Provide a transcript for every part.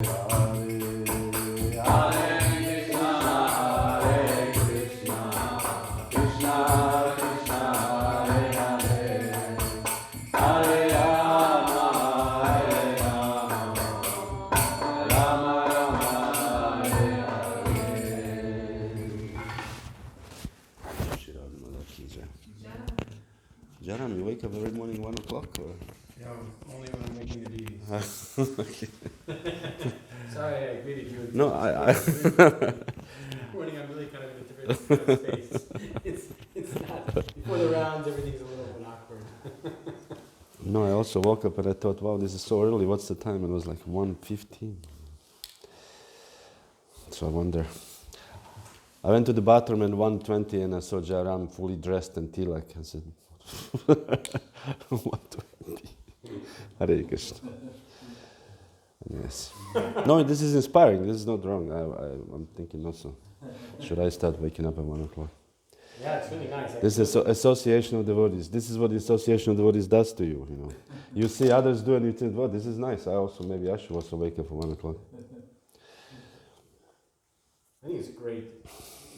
Jaram, you wake up every morning 1 o'clock? Or? Yeah, only when I'm making the DVDs. Okay. Sorry, I greeted you. No, Morning, I'm really kind of in a different space. It's not, before the rounds, everything's a little bit awkward. No, I also woke up and I thought, wow, this is so early, what's the time? And it was like 1:15. So I wonder. I went to the bathroom at 1:20 and I saw Jaram fully dressed and tilak. I said, 1:20. Hare Krishna. Yes. No, this is inspiring. This is not wrong. I'm thinking also, should I start waking up at 1 o'clock? Yeah, it's really nice. This is association of devotees. This is what the association of devotees does to you. You know, you see others do and you think, well, this is nice. Maybe I should also wake up at 1 o'clock. I think it's great.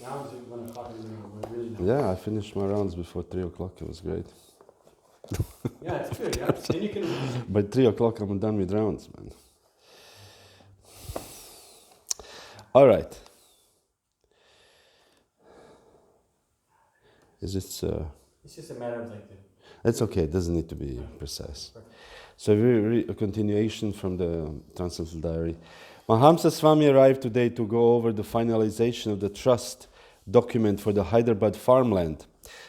Now it's 1 o'clock in the morning. We're really nice. Yeah, I finished my rounds before 3 o'clock. It was great. Yeah, it's good. Yeah, then you can. By 3 o'clock, I'm done with rounds, man. All right. Is it? It's just a matter of like. It's okay. It doesn't need to be precise. So a continuation from the Transcendental Diary. Mahamsa Swami arrived today to go over the finalization of the trust document for the Hyderabad farmland.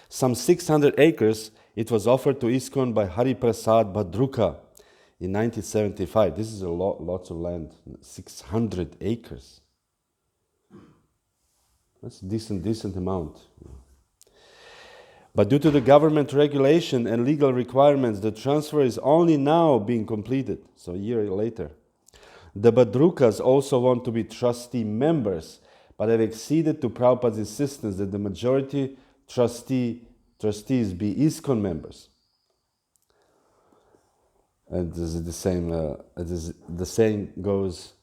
Some 600 acres, it was offered to ISKCON by Hari Prasad Bhadruka in 1975. This is lots of land, 600 acres. That's a decent amount. But due to the government regulation and legal requirements, the transfer is only now being completed, so a year later. The Bhadrukas also want to be trustee members, but have acceded to Prabhupada's insistence that the majority trustees be ISKCON members. And this is the same. The saying goes: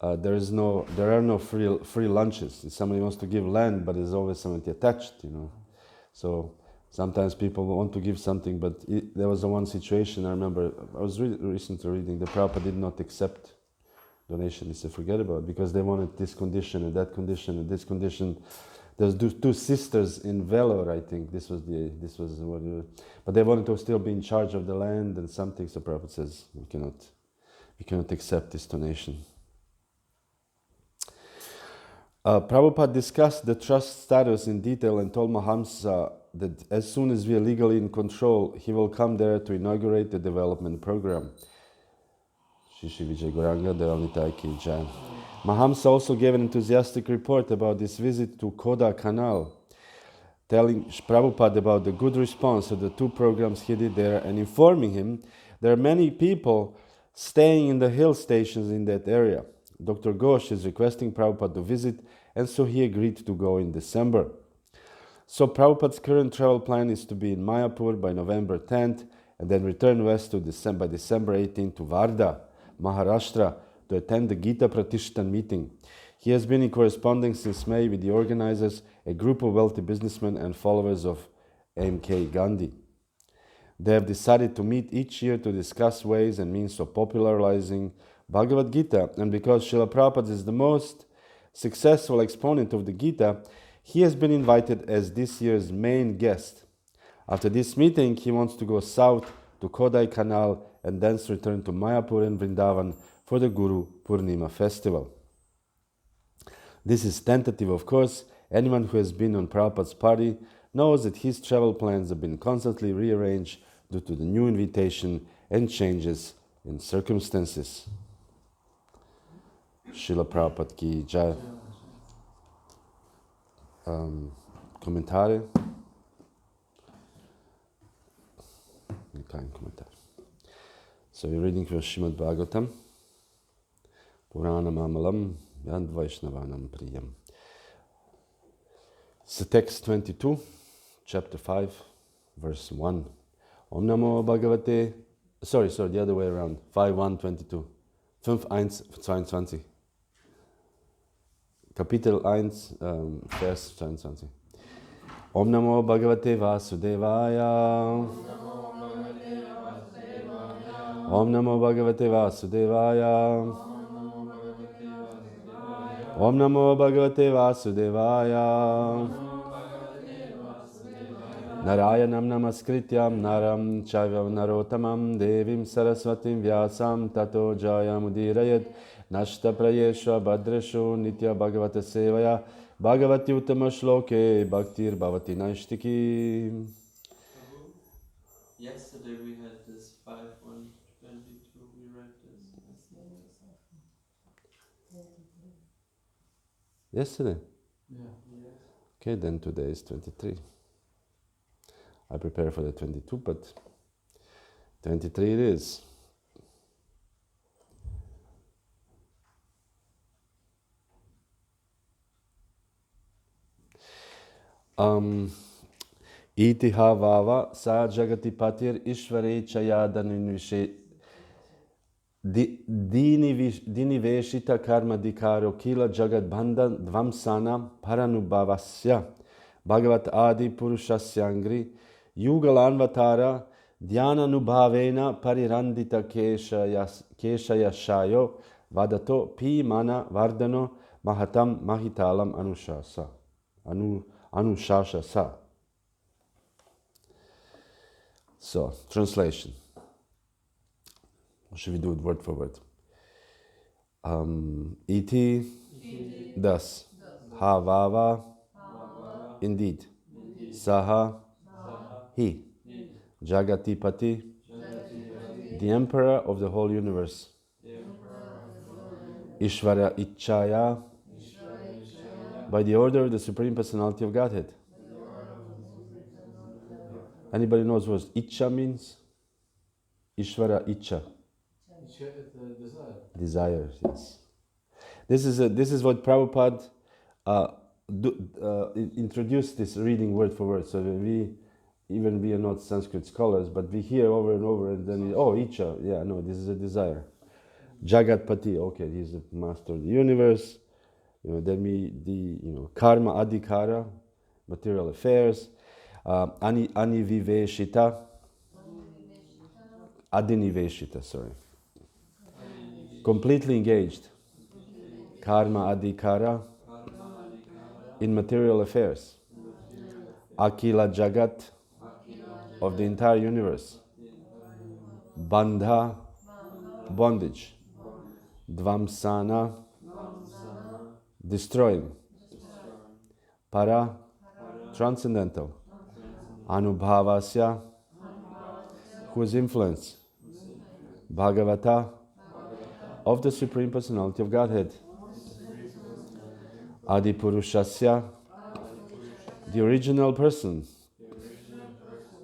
there are no free lunches. If somebody wants to give land, but there's always somebody attached, you know. So sometimes people want to give something, but there was one situation. I remember I was recently reading the Prabhupada did not accept donation. He said, forget about it, because they wanted this condition and that condition and this condition. There's two sisters in Vellore, I think. This was what. But they wanted to still be in charge of the land and something. So Prabhupada says, we cannot accept this donation. Prabhupada discussed the trust status in detail and told Mahamsa that as soon as we are legally in control, he will come there to inaugurate the development program. Mahamsa also gave an enthusiastic report about this visit to Koda Canal, telling Prabhupada about the good response of the 2 programs he did there and informing him there are many people staying in the hill stations in that area. Dr. Ghosh is requesting Prabhupada to visit, and so he agreed to go in December. So Prabhupada's current travel plan is to be in Mayapur by November 10th and then return west by December 18th to Varda, Maharashtra, to attend the Gita Pratishtan meeting. He has been in correspondence since May with the organizers, a group of wealthy businessmen and followers of M.K. Gandhi. They have decided to meet each year to discuss ways and means of popularizing Bhagavad Gita, and because Srila Prabhupada is the most successful exponent of the Gita, he has been invited as this year's main guest. After this meeting, he wants to go south to Kodai Canal and thence return to Mayapur and Vrindavan for the Guru Purnima festival. This is tentative, of course. Anyone who has been on Prabhupada's party knows that his travel plans have been constantly rearranged due to the new invitation and changes in circumstances. Srila Prabhupada ki Jaya. Kommentare? Kein Kommentar. So we're reading from Srimad Bhagavatam. Puranam Amalam Yad Vaishnavanam Priyam. So text 22, chapter 5, verse 1. Om Namo Bhagavate. Sorry, the other way around. 5:1:22. 5:1-22. Kapitel 1, Vers 22. Om Namo Bhagavate Vasudevaya. Om Namo Bhagavate Vasudevaya. Om Namo Bhagavate Vasudevaya. Narayanam Namaskrityam Naram Chaiva Narotamam Devim Saraswatim Vyasam Tato Jaya Mudirayat Nashta Prayesha Bhadreshu Nitya Bhagavata Sevaya Bhagavati Uttama Shloke Bhaktir Bhavati Naishtiki. Prabhu, yesterday we had this 5:122. We read this. Yesterday? Yeah. Yes. Okay, then today is 23. I prepare for the 22, but 23 it is. Iti havava sa jagati patir ishvare chayadaninvishe diniveshita karma dikaro kila jagad bandhan dvamsana paranubhavasya bhagavat adi purushasyangri yugalanvatara dhyana nubhavena parirandita keshayashayo vadato pi mana vardano mahatam mahitalam anushasasa. So, translation. Or should we do it word for word? Iti, thus. Havava, indeed. Saha, he. Jagatipati, the emperor of the whole universe. Ishvara Ichaya, by the order of the Supreme Personality of Godhead. Anybody knows what Icha means? Ishvara Icha. Desire, yes. This is what Prabhupada introduced this reading word for word. So we are not Sanskrit scholars, but we hear over and over, and then Icha, yeah, no, this is a desire. Jagatpati, okay, he's the master of the universe. Then karma adhikara, material affairs. Aniviveshita, adiniveshita, sorry. Completely engaged. Karma adhikara, in material affairs. Akila jagat, of the entire universe. Bandha, bondage. Dvamsana, destroying. Para, transcendental. Anubhavasya, whose influence. Bhagavata, of the Supreme Personality of Godhead. Adipurushasya, the original person.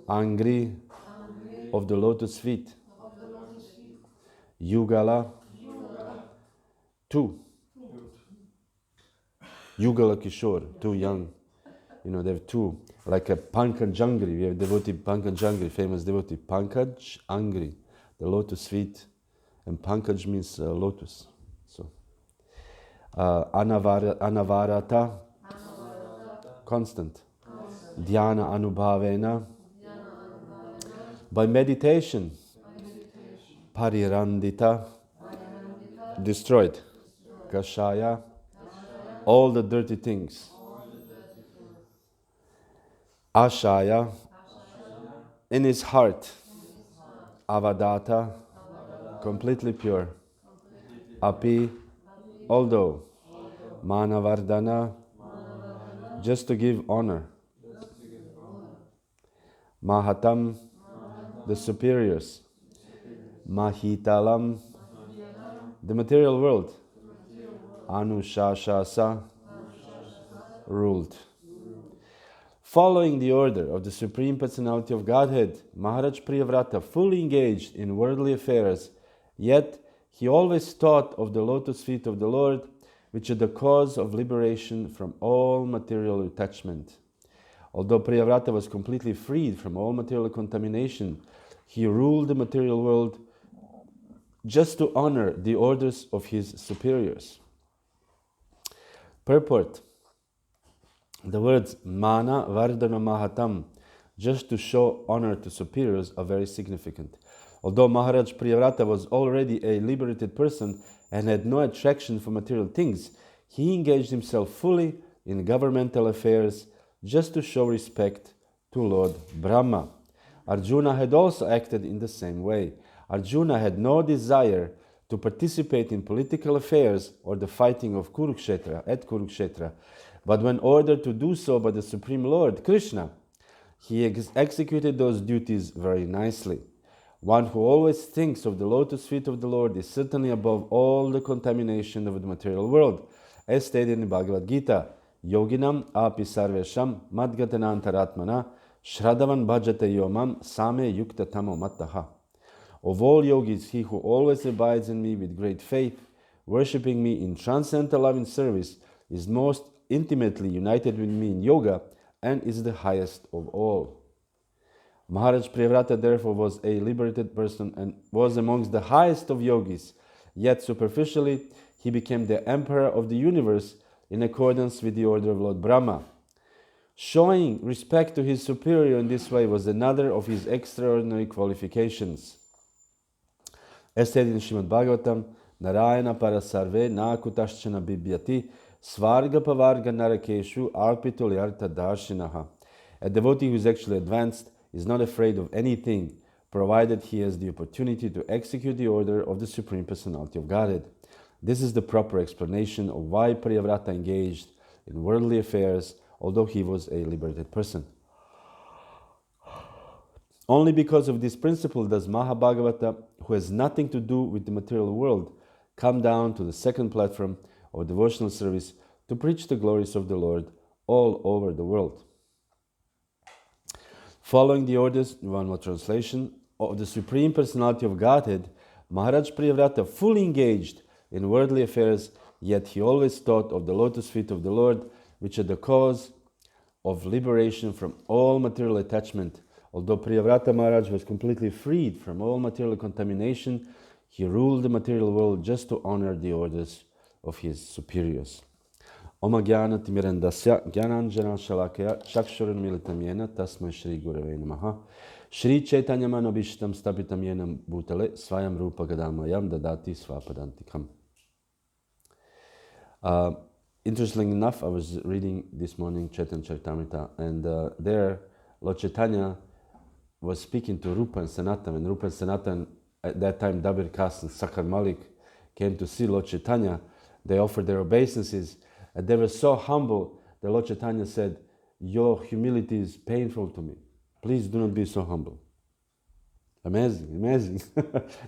Angri, of the lotus feet. Yugala, two. Yugala Kishore, too young. They have two, like a Pankaj Angri. We have devotee Pankaj Angri, famous devotee. Pankaj Angri, the lotus feet. And Pankaj means lotus. So, Anavarata, constant. Dhyana Anubhavena, by meditation. Parirandita, destroyed. Kashaya, all the dirty things. Ashaya, in his heart. Avadata, completely pure. Api, although. Manavardana, just to give honor. Mahatam, the superiors. Mahitalam, the material world. Anushashasa, ruled. Following the order of the Supreme Personality of Godhead, Maharaj Priyavrata, fully engaged in worldly affairs, yet he always thought of the lotus feet of the Lord, which are the cause of liberation from all material attachment. Although Priyavrata was completely freed from all material contamination, he ruled the material world just to honor the orders of his superiors. Purport. The words mana vardana mahatam, just to show honor to superiors, are very significant. Although Maharaj Priyavrata was already a liberated person and had no attraction for material things, he engaged himself fully in governmental affairs just to show respect to Lord Brahma. Arjuna had also acted in the same way. Arjuna had no desire to participate in political affairs or the fighting of Kurukshetra, but when ordered to do so by the Supreme Lord, Krishna, he executed those duties very nicely. One who always thinks of the lotus feet of the Lord is certainly above all the contamination of the material world. As stated in Bhagavad Gita, Yoginam api sarvesham madgatanantaratmana Shraddhavan bhajate yomam same yukta tamo mattaha. Of all yogis, he who always abides in me with great faith, worshipping me in transcendental loving service, is most intimately united with me in yoga and is the highest of all. Maharaj Priyavrata therefore was a liberated person and was amongst the highest of yogis, yet superficially he became the emperor of the universe in accordance with the order of Lord Brahma. Showing respect to his superior in this way was another of his extraordinary qualifications. As stated in Srimad Bhagavatam, Narayana parasarve na kutaschana bibhyati svarga pavarga narakeshu arpitulyartha darshinaha. A devotee who is actually advanced is not afraid of anything, provided he has the opportunity to execute the order of the Supreme Personality of Godhead. This is the proper explanation of why Priyavrata engaged in worldly affairs, although he was a liberated person. Only because of this principle does Mahabhagavata, who has nothing to do with the material world, come down to the second platform of devotional service to preach the glories of the Lord all over the world. Following the orders, one more translation, of the Supreme Personality of Godhead, Maharaj Priyavrata fully engaged in worldly affairs, yet he always thought of the lotus feet of the Lord, which are the cause of liberation from all material attachment. Although Priyavrata Maharaj was completely freed from all material contamination, he ruled the material world just to honor the orders of his superiors. Oma Jnana Timirandasya Jnananjana Shalakaya Chakshuran Militam Yena Tasmai Shri Gurave Namaha Shri Chaitanya Manobhishtam Stapitam Yenam Bhutale Svayam Rupa Gadamayam Dadati Svapadantikam. Interestingly enough, I was reading this morning Chaitanya Charitamrita, and there Lord Chaitanya was speaking to Rupa and Sanatan, and Rupa and Sanatan, at that time Dabir Kas and Sakar Malik, came to see Lord Chaitanya. They offered their obeisances, and they were so humble that Lord Chaitanya said, "Your humility is painful to me. Please do not be so humble." Amazing, amazing.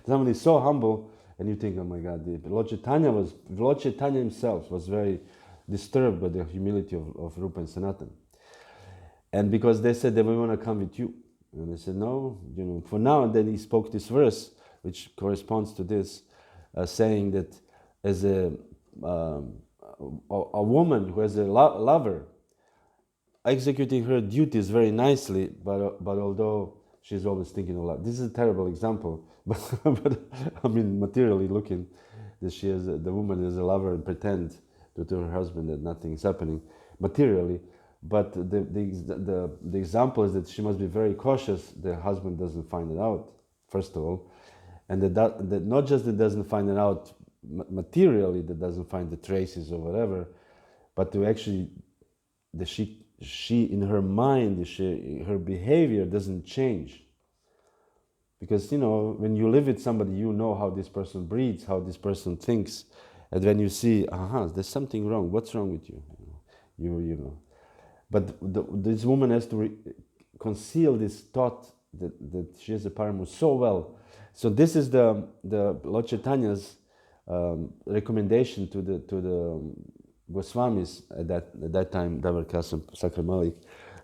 Somebody is so humble, and you think, "Oh my God!" Lord Chaitanya himself was very disturbed by the humility of Rupa and Sanatan, and because they said that we want to come with you, and they said no, for now. And then he spoke this verse, which corresponds to this, saying that as a woman who has a lover, executing her duties very nicely, but although she's always thinking of love. This is a terrible example, but I mean, materially looking, that the woman is a lover and pretend to her husband that nothing is happening materially. But the example is that she must be very cautious the husband doesn't find it out, first of all, and that not just that doesn't find it out materially, that doesn't find the traces or whatever, but to actually that she in her mind, her behavior doesn't change. Because when you live with somebody, you know how this person breathes, how this person thinks, and when you see, there's something wrong. What's wrong with you? You know. But this woman has to conceal this thought that she has a paramour so well. So this is the Lord Chaitanya's recommendation to the Goswamis at that time, Davar Kasam, Sakra Malik,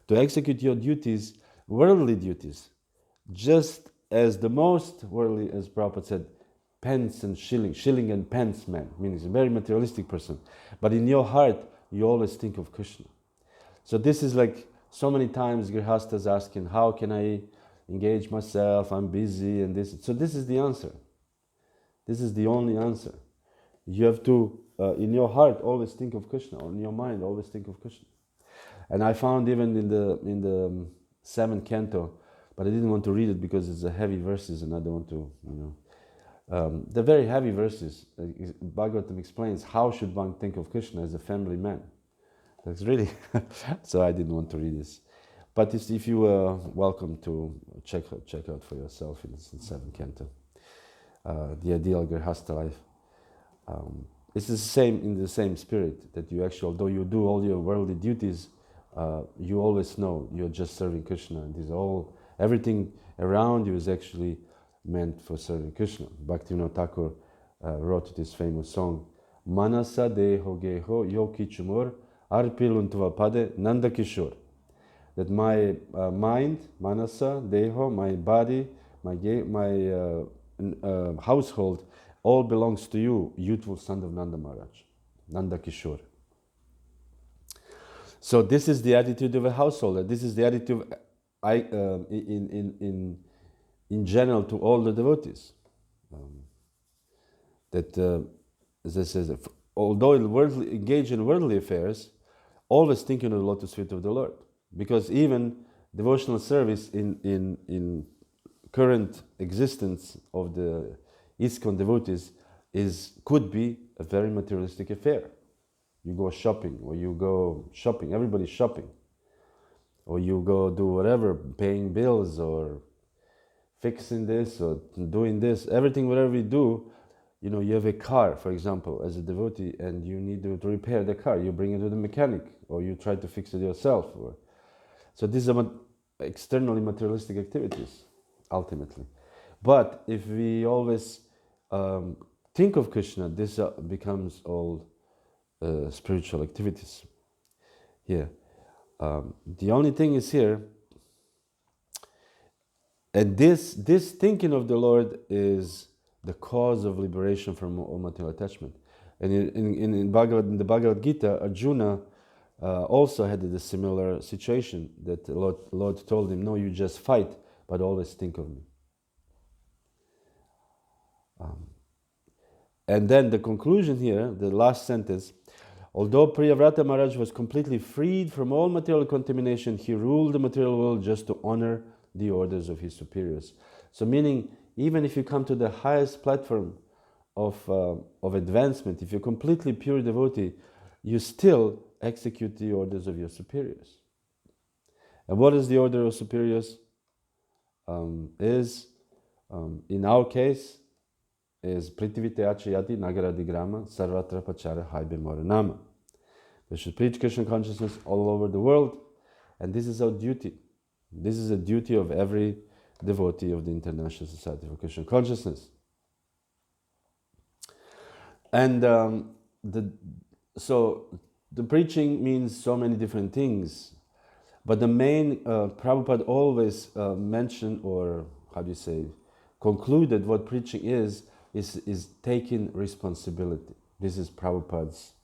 to execute your duties, worldly duties, just as the most worldly, as Prabhupada said, pence and shilling and pence man, meaning he's a very materialistic person. But in your heart, you always think of Krishna. So this is like so many times Grihastas asking, how can I engage myself? I'm busy and this. So this is the answer. This is the only answer. You have to, in your heart, always think of Krishna, or in your mind, always think of Krishna. And I found even in the seventh canto, but I didn't want to read it because it's a heavy verses, and I don't want to, the very heavy verses. Bhagavatam explains how should one think of Krishna as a family man. That's really, so I didn't want to read this. But if you are welcome to check out for yourself in the seventh canto, the ideal Grihastha life. It's the same in the same spirit that you actually, although you do all your worldly duties, you always know you're just serving Krishna. And everything around you is actually meant for serving Krishna. Bhaktivinoda Thakur wrote this famous song, Manasa deho geho yo kichumur arpiluntva pade nanda kishore. That my mind, manasa, deho, my body, my household, all belongs to you, youthful son of Nanda Maharaj, Nanda Kishore. So this is the attitude of a householder. This is the attitude in general to all the devotees. As I said, although engage in worldly affairs, always thinking of the lotus feet of the Lord. Because even devotional service in current existence of the ISKCON devotees could be a very materialistic affair. You go shopping, everybody's shopping. Or you go do whatever, paying bills or fixing this or doing this. Everything, whatever you do, you have a car, for example, as a devotee, and you need to repair the car. You bring it to the mechanic, or you try to fix it yourself. So these are externally materialistic activities, ultimately. But if we always think of Krishna, this becomes all spiritual activities. Here, the only thing is here, and this thinking of the Lord is the cause of liberation from all material attachment. And in the Bhagavad Gita, Arjuna also had a similar situation, that the Lord told him, no, you just fight, but always think of me. And then the conclusion here, the last sentence, although Priyavrata Maharaj was completely freed from all material contamination, he ruled the material world just to honor the orders of his superiors. So meaning, even if you come to the highest platform of advancement, if you're completely pure devotee, you still execute the orders of your superiors. And what is the order of superiors? In our case, is Prithivite Achayati Nagaradigrama Sarvatra Pachara Haibe Moranama. We should preach Krishna consciousness all over the world, and this is our duty. This is a duty of every devotee of the International Society for Krishna Consciousness. And so the preaching means so many different things, but the main, Prabhupada always mentioned, or concluded what preaching is taking responsibility. This is Prabhupada's.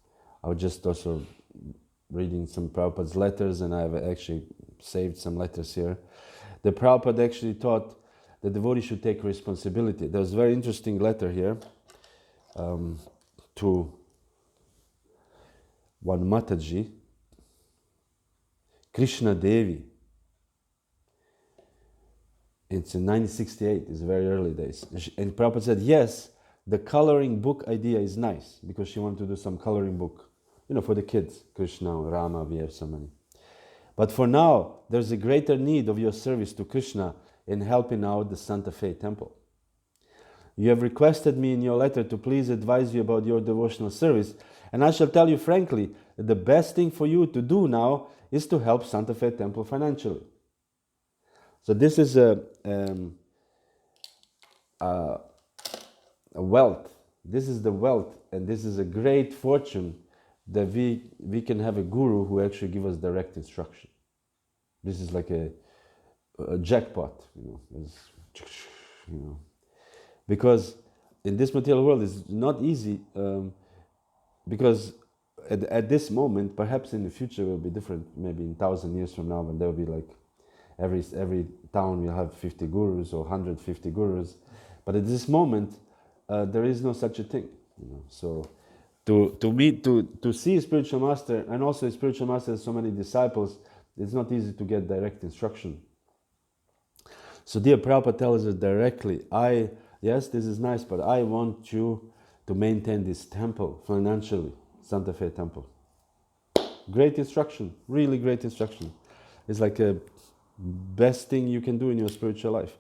I was just also reading some Prabhupada's letters, and I've actually saved some letters here. The Prabhupada actually taught the devotee should take responsibility. There's a very interesting letter here to one Mataji, Krishna Devi. It's in 1968, it's very early days. And Prabhupada said, yes, the coloring book idea is nice, because she wanted to do some coloring book, for the kids, Krishna, Rama, we have so many. But for now, there's a greater need of your service to Krishna in helping out the Santa Fe temple. You have requested me in your letter to please advise you about your devotional service, and I shall tell you frankly that the best thing for you to do now is to help Santa Fe temple financially. So this is a wealth. This is the wealth, and this is a great fortune that we can have a guru who actually gives us direct instruction. This is like a jackpot, because in this material world it's not easy, because at this moment, perhaps in the future it will be different, maybe in 1,000 years from now, when there will be like every town will have 50 gurus or 150 gurus. But at this moment, there is no such a thing. So to see a spiritual master, and also a spiritual master has so many disciples, it's not easy to get direct instruction. So dear Prabhupada tells us directly, yes, this is nice, but I want you to maintain this temple financially, Santa Fe temple. Great instruction, really great instruction. It's like a best thing you can do in your spiritual life.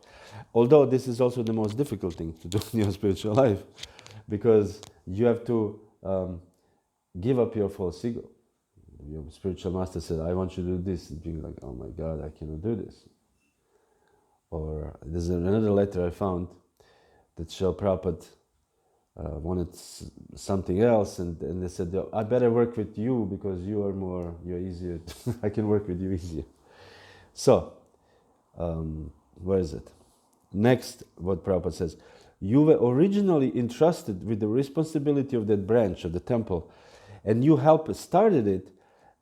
Although this is also the most difficult thing to do in your spiritual life, because you have to give up your false ego. Your spiritual master said, I want you to do this, and being like, oh my God, I cannot do this. Or there's another letter I found that Srila Prabhupada wanted something else, and they said, I better work with you because you're easier. I can work with you easier. So, where is it? Next, what Prabhupada says, you were originally entrusted with the responsibility of that branch of the temple, and you started it,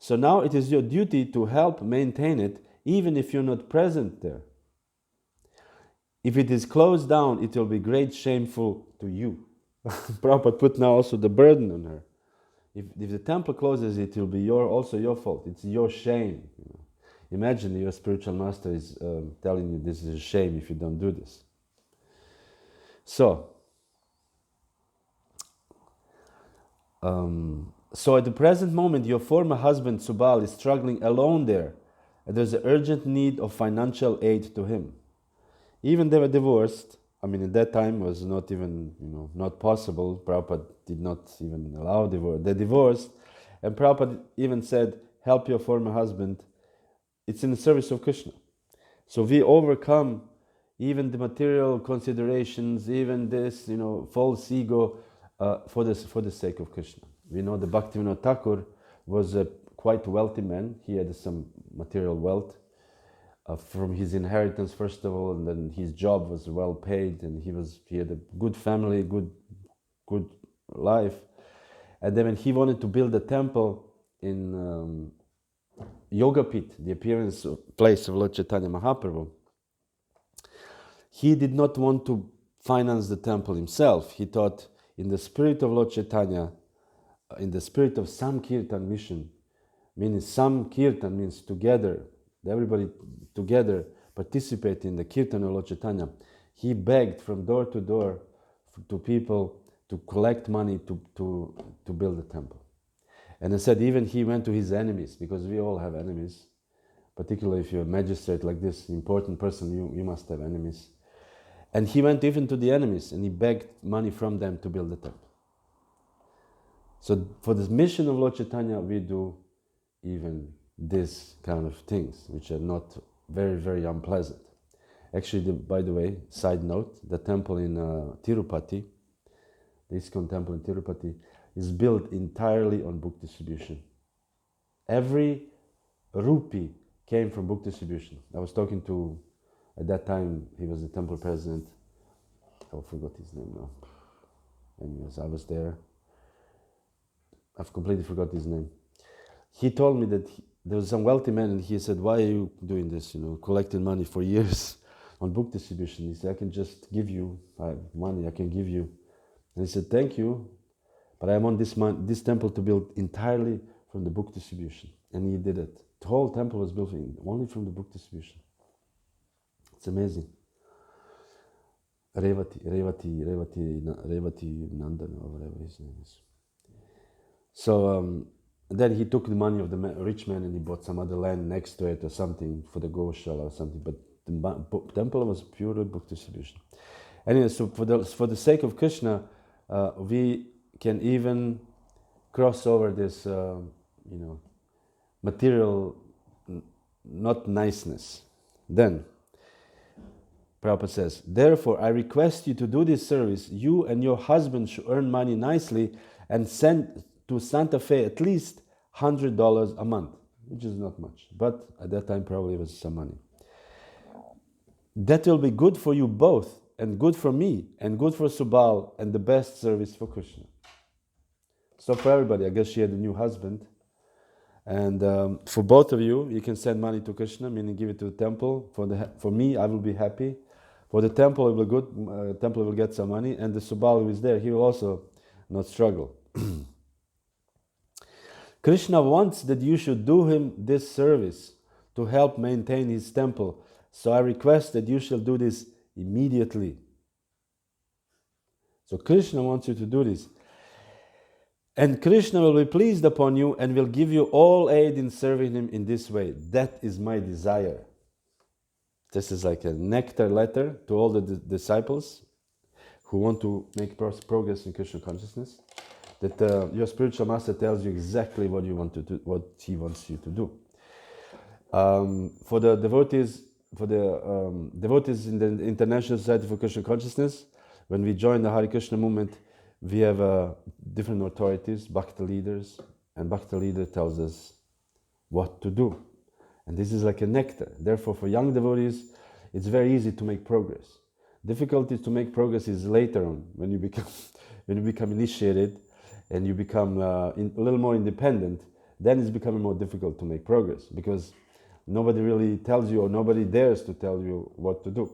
so now it is your duty to help maintain it, even if you're not present there. If it is closed down, it will be great shameful to you. Prabhupada put now also the burden on her. If the temple closes, it will be also your fault. It's your shame. Imagine your spiritual master is telling you this is a shame if you don't do this. So at the present moment, your former husband Subal is struggling alone there, and there's an urgent need of financial aid to him. Even they were divorced. I mean, at that time was not even, not possible. Prabhupada did not even allow divorce. They divorced, and Prabhupada even said, help your former husband. It's in the service of Krishna. So we overcome even the material considerations, even this, false ego, for the sake of Krishna. We know the Bhaktivinoda Thakur was a quite wealthy man. He had some material wealth from his inheritance, first of all, and then his job was well paid, and he had a good family, good life. And then when he wanted to build a temple in Yogapit, the appearance place of Lord Chaitanya Mahaprabhu, he did not want to finance the temple himself. He thought, in the spirit of Lord Chaitanya, in the spirit of Samkirtan mission, meaning Samkirtan means together, everybody together participate in the Kirtan of Lord Chaitanya. He begged from door to door to people to collect money to build the temple. And I said even he went to his enemies, because we all have enemies, particularly if you're a magistrate like this, important person, you must have enemies. And he went even to the enemies and he begged money from them to build the temple. So for the mission of Lord Chaitanya, we do even this kind of things, which are not very, very unpleasant. Actually, by the way, side note, the temple in Tirupati, the ISKCON temple in Tirupati, is built entirely on book distribution. Every rupee came from book distribution. I was talking to, at that time, he was the temple president. I forgot his name now. Anyways, I was there. I've completely forgot his name. He told me that there was some wealthy man, and he said, why are you doing this, collecting money for years on book distribution? He said, I can just give you money, I can give you. And he said, thank you, but I want this temple to build entirely from the book distribution. And he did it. The whole temple was built only from the book distribution. It's amazing. Revati Nandana, or whatever his name is. So then he took the money of the rich man and he bought some other land next to it or something for the Goshala or something. But the temple was purely book distribution. Anyway, so for the sake of Krishna, we can even cross over this, material not niceness. Then Prabhupada says, therefore I request you to do this service. You and your husband should earn money nicely and send to Santa Fe at least $100 a month, which is not much, but at that time probably was some money. That will be good for you both, and good for me, and good for Subal, and the best service for Krishna. So for everybody, I guess she had a new husband, and for both of you, you can send money to Krishna, meaning give it to the temple. For me, I will be happy. For the temple, it will good. Temple will get some money, and the Subal who is there, he will also not struggle. Krishna wants that you should do him this service to help maintain his temple. So I request that you shall do this immediately. So Krishna wants you to do this. And Krishna will be pleased upon you and will give you all aid in serving him in this way. That is my desire. This is like a nectar letter to all the disciples who want to make progress in Krishna consciousness. That your spiritual master tells you exactly what you want to do, what he wants you to do. For the devotees in the International Society for Krishna Consciousness, when we join the Hare Krishna movement, we have different authorities, Bhakta leaders, and Bhakta leader tells us what to do. And this is like a nectar. Therefore, for young devotees, it's very easy to make progress. Difficulty to make progress is later on, when you become initiated and you become a little more independent. Then it's becoming more difficult to make progress because nobody really tells you, or nobody dares to tell you what to do.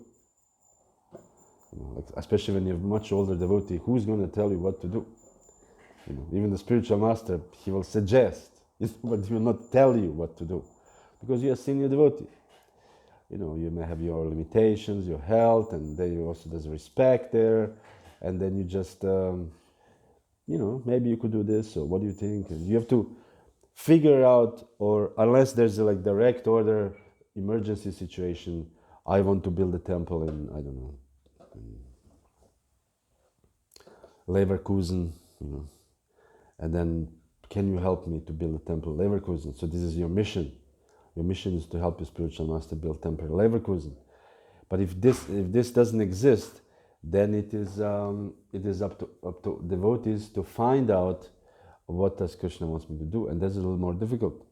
Like, especially when you're a much older devotee, who's going to tell you what to do? Even the spiritual master, he will suggest, but he will not tell you what to do, because you're a senior devotee. You may have your limitations, your health, and then also there's respect there, and then you just, maybe you could do this, or what do you think? And you have to figure out, or unless there's a direct order emergency situation, I want to build a temple in, I don't know, Leverkusen, and then can you help me to build a temple in Leverkusen? So this is your mission. Your mission is to help your spiritual master build temple in Leverkusen. But if this doesn't exist, then it is up to devotees to find out what does Krishna wants me to do, and that's a little more difficult.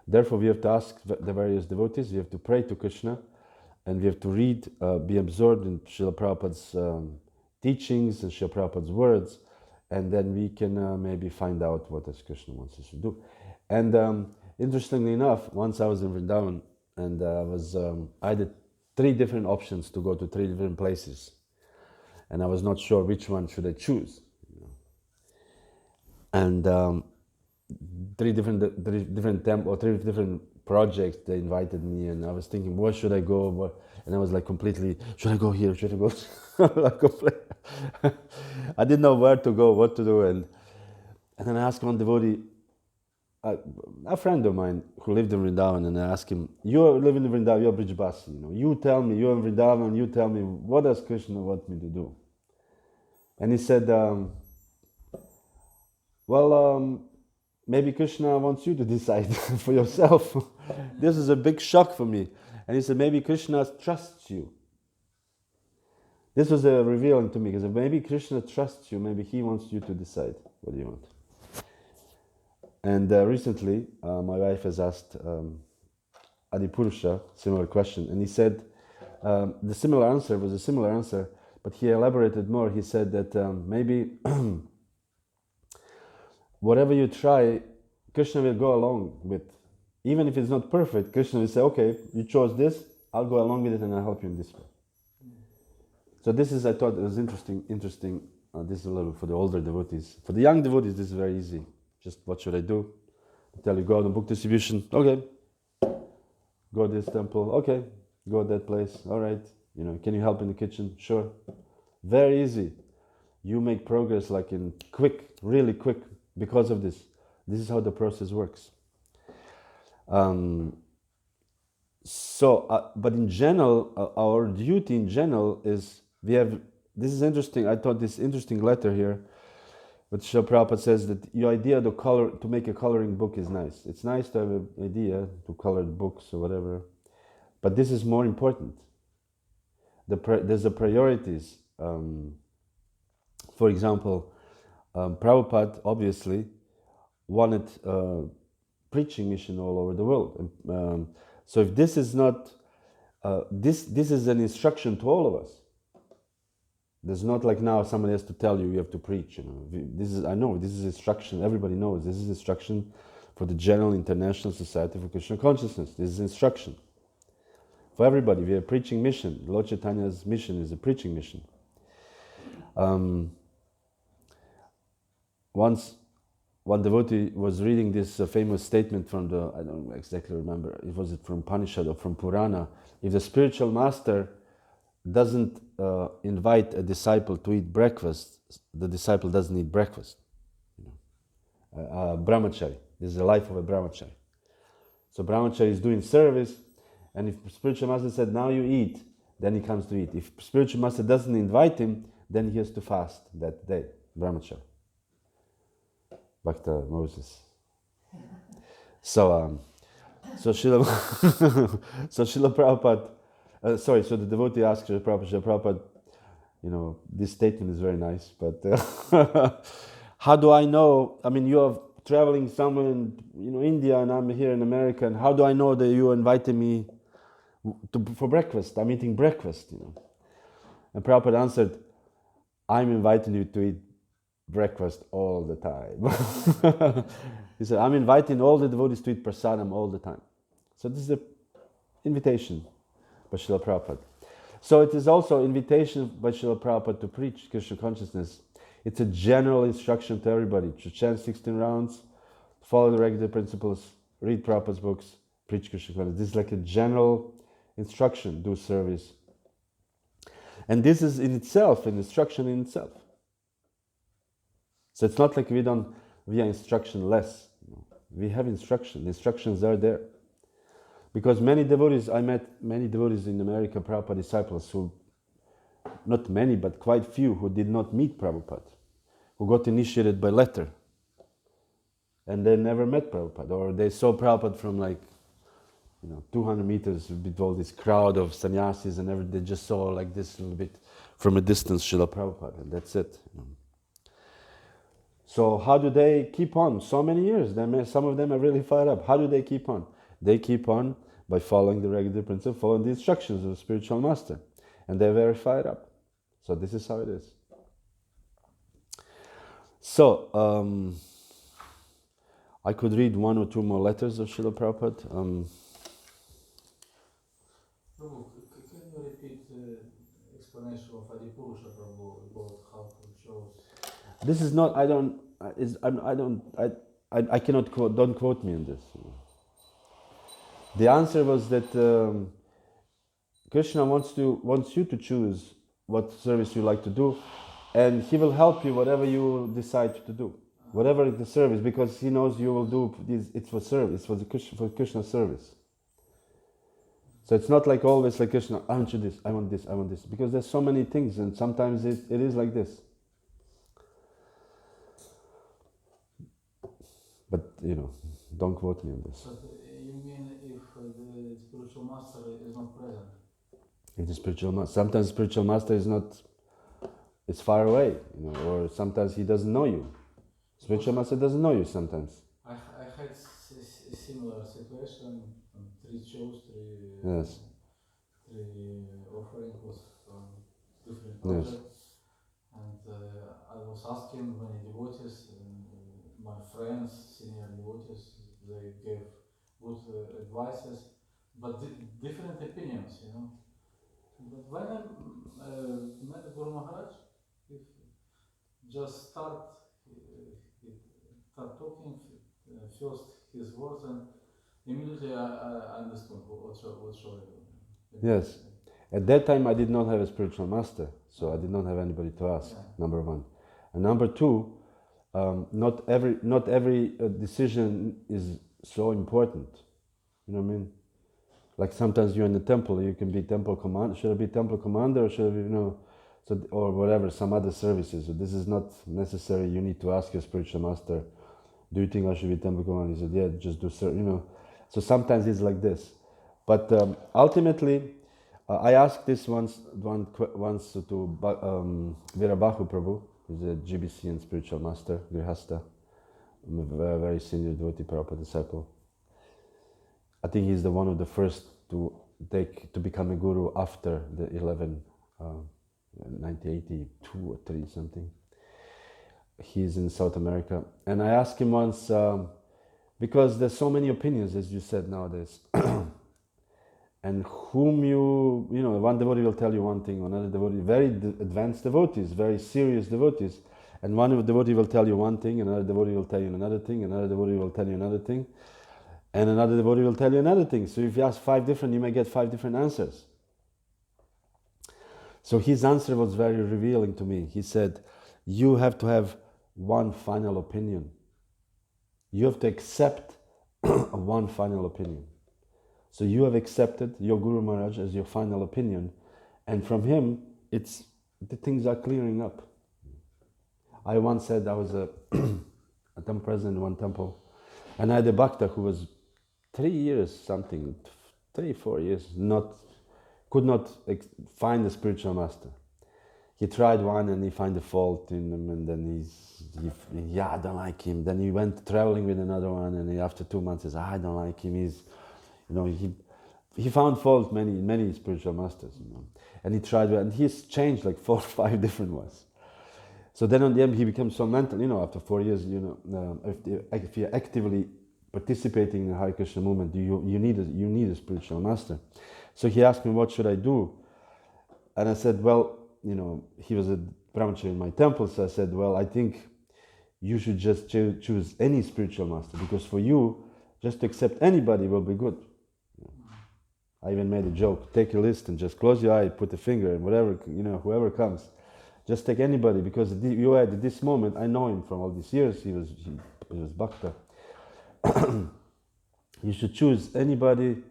Therefore, we have to ask the various devotees. We have to pray to Krishna, and we have to read, be absorbed in Srila Prabhupada's teachings and Srila Prabhupada's words, and then we can maybe find out what does Krishna wants us to do. And interestingly enough, once I was in Vrindavan, and I had 3 different options to go to 3 different places, and I was not sure which one should I choose. And 3 different temples, or 3 different projects, they invited me, and I was thinking, where should I go? And I was like completely, should I go here? Should I go? I didn't know where to go, what to do, and then I asked one devotee, a friend of mine who lived in Vrindavan, and I asked him, you live in Vrindavan, you're Brijbasi, you tell me, you're in Vrindavan, you tell me, what does Krishna want me to do? And he said, maybe Krishna wants you to decide for yourself. This is a big shock for me. And he said, maybe Krishna trusts you. This was revealing to me, because maybe Krishna trusts you, maybe he wants you to decide what you want. And recently, my wife has asked Adipurusha similar question, and he said the similar answer was a similar answer, but he elaborated more. He said that maybe whatever you try, Krishna will go along with. Even if it's not perfect, Krishna will say, okay, you chose this, I'll go along with it and I'll help you in this way. So this is, I thought it was interesting. This is a little for the older devotees. For the young devotees, this is very easy. Just what should I do? I tell you, go on the book distribution. Okay. Go to this temple. Okay. Go to that place. All right. Can you help in the kitchen? Sure. Very easy. You make progress like in quick, really quick, because of this. This is how the process works. But in general, our duty in general is, this is interesting, I thought this interesting letter here, but Srila Prabhupada says that your idea to make a coloring book is nice. It's nice to have an idea to color books or whatever, but this is more important. There's the priorities. For example, Prabhupada obviously wanted preaching mission all over the world. So if this is not, this is an instruction to all of us. There's not like now somebody has to tell you have to preach. This is instruction. Everybody knows this is instruction for the general International Society for Krishna Consciousness. This is instruction for everybody. We are a preaching mission. Lord Chaitanya's mission is a preaching mission. Once, one devotee was reading this famous statement from the, I don't exactly remember, it was from Upanishad or from Purana. If the spiritual master doesn't invite a disciple to eat breakfast, the disciple doesn't eat breakfast. Brahmachari. This is the life of a brahmachari. So brahmachari is doing service, and if spiritual master said, now you eat, then he comes to eat. If spiritual master doesn't invite him, then he has to fast that day, brahmachari. Bhakta Moses. So Srila Prabhupada, so the devotee asked Srila Prabhupada, this statement is very nice, but how do I know, you are traveling somewhere in India and I'm here in America, and how do I know that you invited me for breakfast? I'm eating breakfast, And Prabhupada answered, I'm inviting you to eat breakfast all the time. He said, I'm inviting all the devotees to eat prasadam all the time. So this is the invitation by Srila Prabhupada. So it is also invitation by Srila Prabhupada to preach Krishna consciousness. It's a general instruction to everybody to chant 16 rounds, follow the regular principles, read Prabhupada's books, preach Krishna consciousness. This is like a general instruction, do service. And this is in itself an instruction in itself. So it's not like we are instructionless. We have instruction. The instructions are there. Because I met many devotees in America, Prabhupada disciples, who, not many, but quite few, who did not meet Prabhupada, who got initiated by letter. And they never met Prabhupada, or they saw Prabhupada from 200 meters with all this crowd of sannyasis and everything. They just saw like this little bit from a distance, Srila Prabhupada, and that's it. So how do they keep on? So many years. Some of them are really fired up. How do they keep on? They keep on by following the regular principle, following the instructions of the spiritual master. And they're very fired up. So this is how it is. So, I could read one or two more letters of Srila Prabhupada. Prabhu, can you repeat explanation of Adipurusha Prabhu about how to choose? This is not. I cannot quote. Don't quote me on this. The answer was that Krishna wants you to choose what service you like to do, and he will help you whatever you decide to do, whatever the service, because he knows you will do this. It's for service, for Krishna service. So it's not like always like Krishna. I want you this. I want this. I want this. Because there's so many things, and sometimes it is like this. But don't quote me on this. But you mean if the spiritual master is not present? If the spiritual master, sometimes spiritual master is not, it's far away, or sometimes he doesn't know you. Spiritual master doesn't know you sometimes. I had a similar situation. Yes. Three offering was from different projects, and I was asking many devotees, my friends, senior devotees, they gave good advices, but different opinions, But when I met Guru Maharaj, if just start talking, first his words, and immediately I understood what shall I do. Yes. At that time I did not have a spiritual master, so I did not have anybody to ask, number one. And number two, not every decision is so important. You know what I mean? Like sometimes you're in the temple, you can be temple commander. Should I be temple commander, or should I be, or whatever, some other services. So this is not necessary. You need to ask your spiritual master, do you think I should be temple commander? He said, yeah, just do, So sometimes it's like this. But ultimately, I asked this once to Virabahu Prabhu, who's a GBC and spiritual master, Grihasta, a very senior devotee Prabhupada disciple. I think he's one of the first to become a guru after the 1982 or 3 something. He's in South America. And I asked him once, because there's so many opinions, as you said, nowadays. and whom one devotee will tell you one thing, another devotee, very advanced devotees, very serious devotees, and one devotee will tell you one thing, another devotee will tell you another thing, another devotee will tell you another thing, and another devotee will tell you another thing. So if you ask 5 different, you may get 5 different answers. So his answer was very revealing to me. He said, you have to have one final opinion. You have to accept one final opinion. So you have accepted your Guru Maharaj as your final opinion, and from him, the things are clearing up. I once said I was a temple president in one temple, and I had a bhakta who was 3 years something, 3-4 years, could not find a spiritual master. He tried one and he found a fault in him, and then I don't like him. Then he went traveling with another one, and after 2 months he says, I don't like him. He found fault many spiritual masters, and he tried, and he's changed like 4 or 5 different ones. So then on the end he becomes so mental, after 4 years, if you're actively participating in the Hare Krishna movement, you need a spiritual master. So he asked me, what should I do? And I said, well, he was a brahmachari in my temple, so I said, well, I think you should just choose any spiritual master, because for you, just to accept anybody will be good. I even made a joke, take a list and just close your eye, put a finger, and whatever, whoever comes, just take anybody, because you at this moment, I know him from all these years, he was bhakta. You should choose anybody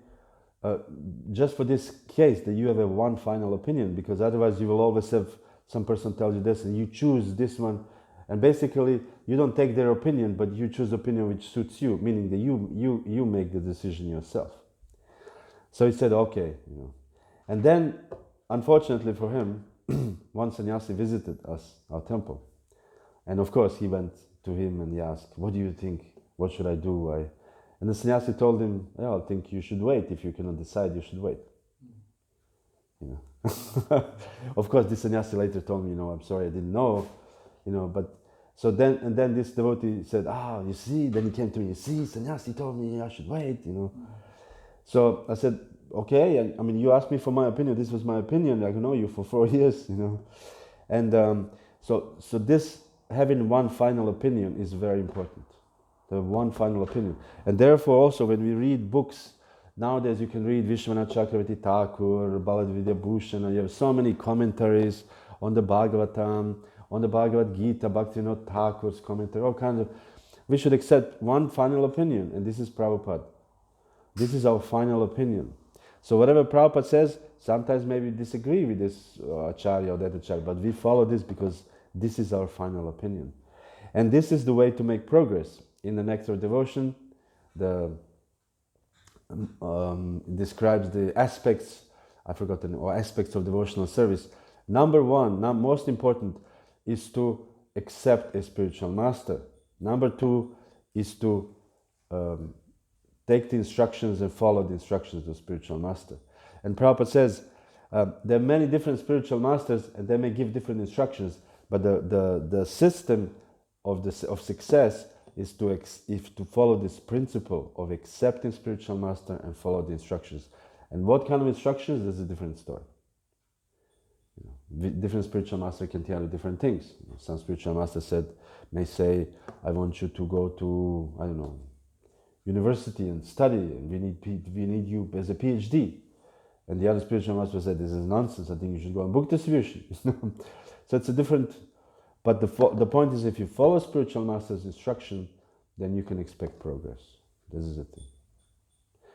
just for this case, that you have a one final opinion, because otherwise you will always have some person tell you this and you choose this one, and basically you don't take their opinion, but you choose opinion which suits you, meaning that you make the decision yourself. So he said, okay, and then unfortunately for him, one sannyasi visited us, our temple, and of course he went to him and he asked, what do you think, what should I do? And the sannyasi told him, I think you should wait. If you cannot decide, you should wait. Of course, this sannyasi later told me, I'm sorry, I didn't know, but so then this devotee said, you see, then he came to me, you see, sannyasi told me I should wait, So I said, okay, I mean, you asked me for my opinion, this was my opinion, I know you for 4 years, and so this, having one final opinion is very important. The one final opinion. And therefore also when we read books, nowadays you can read Vishwanath Chakravarti Thakur, Balad Vidya Bhushan, and you have so many commentaries on the Bhagavatam, on the Bhagavad Gita, Bhaktivinoda Thakur's commentary, all kinds of. We should accept one final opinion, and this is Prabhupada. This is our final opinion. So whatever Prabhupada says, sometimes maybe disagree with this Acharya or that Acharya, but we follow this because this is our final opinion. And this is the way to make progress. In the Nectar of Devotion, describes the aspects, aspects of devotional service. Number one, most important, is to accept a spiritual master. Number two is to take the instructions and follow the instructions of the spiritual master. And Prabhupada says, there are many different spiritual masters and they may give different instructions, but the system of success is to follow this principle of accepting spiritual master and follow the instructions. And what kind of instructions? This is a different story. Different spiritual master can tell you different things. Some spiritual master may say, I want you to go to, university and study, and we need you as a PhD. And the other spiritual master said, this is nonsense, I think you should go on book distribution. So it's a different. But the point is, if you follow spiritual master's instruction, then you can expect progress. This is the thing.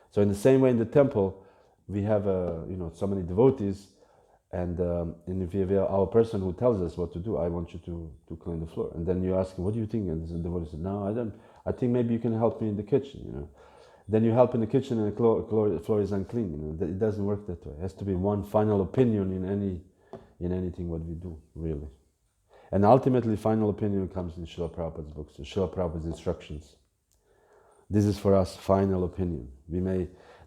So in the same way in the temple, we have so many devotees, and if we have our person who tells us what to do, I want you to clean the floor. And then you ask him, what do you think? And the devotee says, no, I don't. I think maybe you can help me in the kitchen. Then you help in the kitchen and the floor is unclean. It doesn't work that way. It has to be one final opinion in anything what we do, really. And ultimately, final opinion comes in Srila Prabhupada's books, Srila Prabhupada's instructions. This is for us final opinion.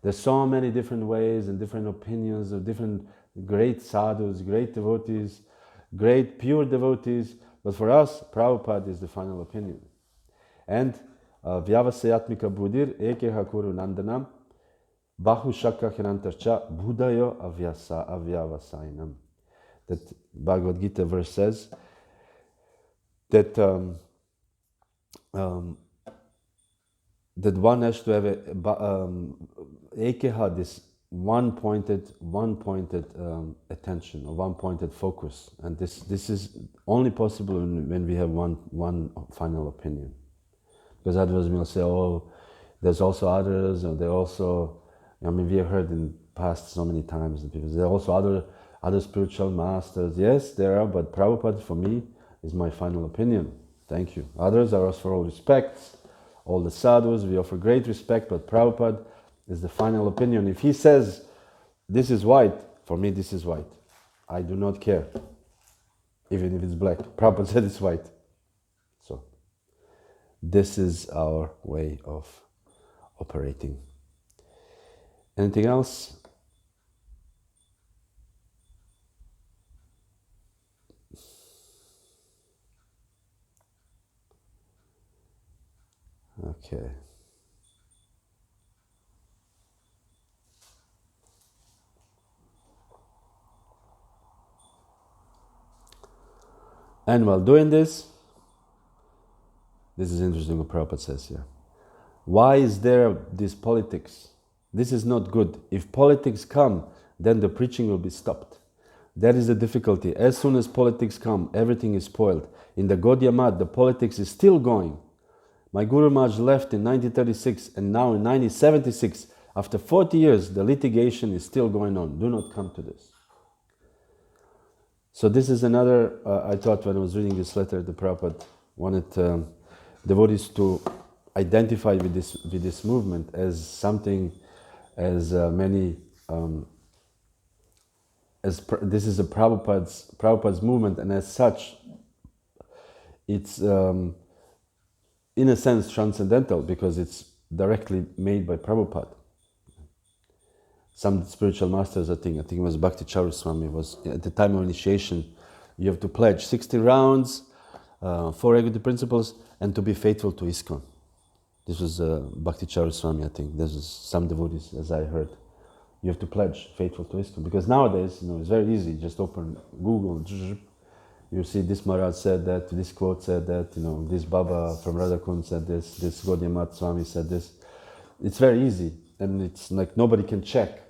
There's so many different ways and different opinions of different great sadhus, great devotees, great pure devotees, but for us, Prabhupada is the final opinion. And Vyavasayatmika Buddhir Ekeha Kuru Nandanam, Bahushaka Hirantarcha Buddhayo Avyavasainam. That Bhagavad Gita verse says that that one has to have ekeha, this one-pointed attention or one-pointed focus, and this is only possible when we have one final opinion. Because otherwise we'll say, oh, there's also others, and they also, I mean, we have heard in the past so many times that people say, there are also other spiritual masters. Yes, there are, but Prabhupada for me is my final opinion. Thank you. Others are us for all respects. All the sadhus, we offer great respect, but Prabhupada is the final opinion. If he says, this is white, for me this is white. I do not care, even if it's black. Prabhupada said it's white. So, this is our way of operating. Anything else? Okay. And while doing this is interesting what Prabhupada says here. Why is there this politics? This is not good. If politics come, then the preaching will be stopped. That is the difficulty. As soon as politics come, everything is spoiled. In the Gaudiya Math, the politics is still going. My Guru Maharaj left in 1936, and now in 1976, after 40 years, the litigation is still going on. Do not come to this. So this is another, I thought when I was reading this letter, the Prabhupada wanted devotees to identify with this movement as something, as this is a Prabhupada's movement, and as such, it's in a sense transcendental because it's directly made by Prabhupada. Some spiritual masters, I think it was Bhakti Charu Swami, was at the time of initiation, you have to pledge 60 rounds, 4 equity principles, and to be faithful to ISKCON. This was Bhakti Charu Swami, I think. This is some devotees, as I heard. You have to pledge faithful to ISKCON. Because nowadays, it's very easy. Just open Google, you see this Maharaj said that, this quote said that, this Baba from Radhakund said this Gaudiya Math Swami said this. It's very easy, and it's like nobody can check.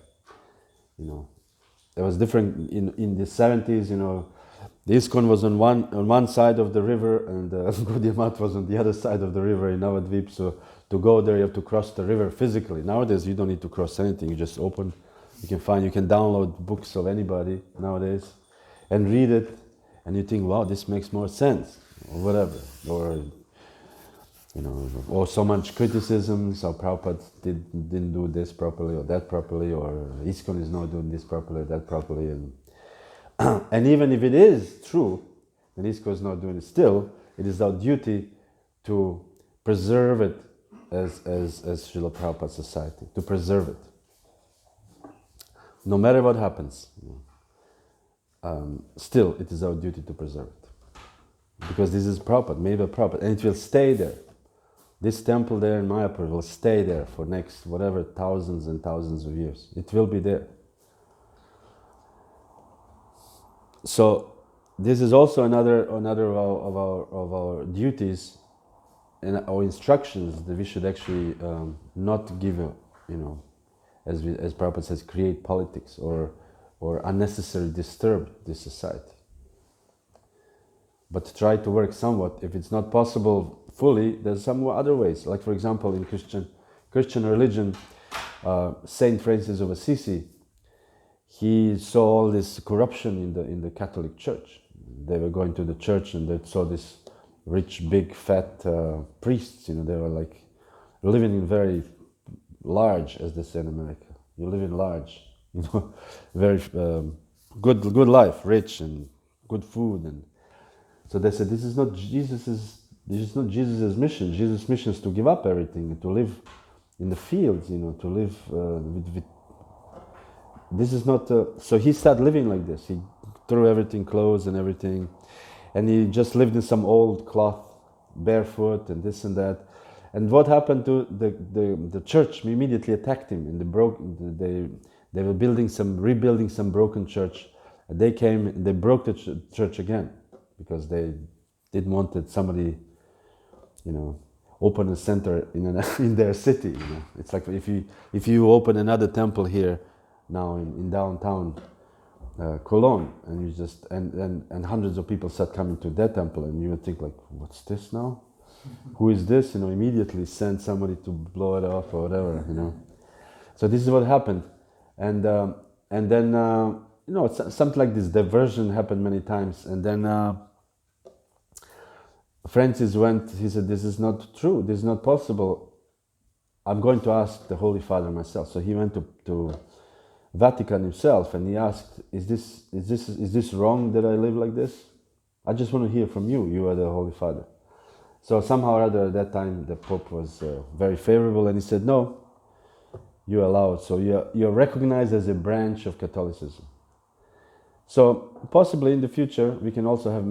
There was different in the 70s. The ISKCON was on one side of the river, and Gaudiya Math was on the other side of the river in Navadvip. So to go there, you have to cross the river physically. Nowadays, you don't need to cross anything. You just open. You can download books of anybody nowadays, and read it. And you think, wow, this makes more sense, or whatever, or so much criticism. So Prabhupada didn't do this properly or that properly, or ISKCON is not doing this properly or that properly, and even if it is true, and ISKCON is not doing it still, it is our duty to preserve it as Srila Prabhupada society, to preserve it, no matter what happens. Still, it is our duty to preserve it. Because this is Prabhupada, made by Prabhupada, and it will stay there. This temple there in Mayapur will stay there for next, whatever, thousands and thousands of years. It will be there. So, this is also another of our duties and our instructions that we should actually not give, as Prabhupada says, create politics or unnecessarily disturb this society. But try to work somewhat. If it's not possible fully, there's some other ways. Like, for example, in Christian religion, Saint Francis of Assisi, he saw all this corruption in the Catholic Church. They were going to the church and they saw this rich, big, fat priests. They were like living in very large, as they say in America. You live in large. Very good life, rich and good food, and so they said this is not Jesus's mission. Jesus' mission is to give up everything, to live in the fields, to live with. This is not. So he started living like this. He threw everything, clothes and everything, and he just lived in some old cloth, barefoot and this and that. And what happened to the church? We immediately attacked him, and they were rebuilding some broken church. And they came, and they broke the church again because they didn't want that somebody, open a center in their city. It's like if you open another temple here now in downtown Cologne, and you just and hundreds of people start coming to that temple, and you would think like, what's this now? Who is this? Immediately send somebody to blow it off or whatever. So this is what happened, and then something like this diversion happened many times, and then Francis went. He said, "This is not true. This is not possible. I'm going to ask the Holy Father myself." So he went to Vatican himself, and he asked, "Is this wrong that I live like this? I just want to hear from you. You are the Holy Father." So somehow or other, at that time, the Pope was very favorable, and he said, "No, you're allowed. So you're recognized as a branch of Catholicism." So possibly in the future, we can also have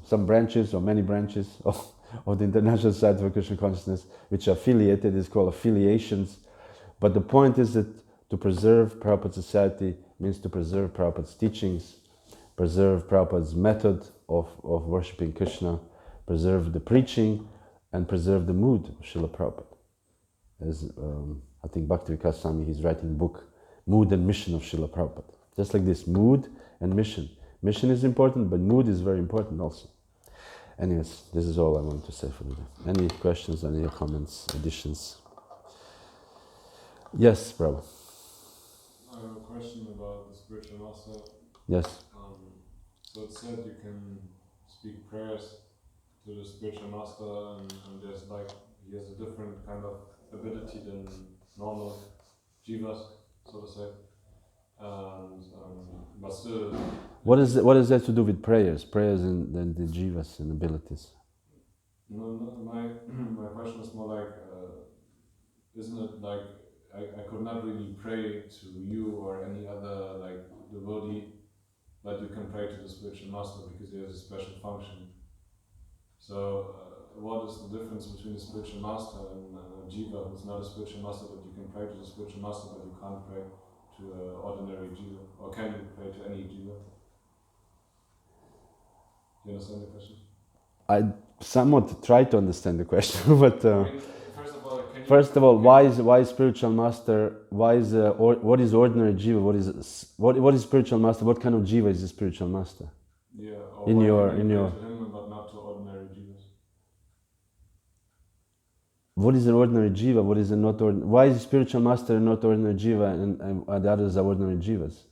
some branches or many branches of the International Society for Krishna Consciousness, which are affiliated. It's called affiliations. But the point is that to preserve Prabhupada's society means to preserve Prabhupada's teachings, preserve Prabhupada's method of worshipping Krishna, preserve the preaching, and preserve the mood of Srila Prabhupada. As I think Bhakti Vikas Swami, he's writing a book, Mood and Mission of Srila Prabhupada. Just like this, mood and mission. Mission is important, but mood is very important also. Anyways, this is all I wanted to say for today. Any questions, any comments, additions? Yes, Prabhu. I have a question about the spiritual master. Yes. So it said you can speak prayers to the spiritual master, and there's he has a different kind of ability than normal jivas, so to say. And but still, What does that to do with prayers? Prayers and the jivas and abilities. No, my question is more like, isn't it like I could not really pray to you or any other devotee, but you can pray to the spiritual master because he has a special function. So what is the difference between a spiritual master and a jiva who's not a spiritual master, but you can pray to the spiritual master, but you can't pray to an ordinary jiva? Or can you pray to any jiva? You understand the question? I somewhat try to understand the question, but first of all, why spiritual master? What is ordinary jiva? What is spiritual master? What kind of jiva is the spiritual master? Yeah, or in why your can you pray to him but not to ordinary jivas? What is an ordinary jiva? What is a not ordinary? Why is spiritual master not ordinary jiva and the others are ordinary jivas?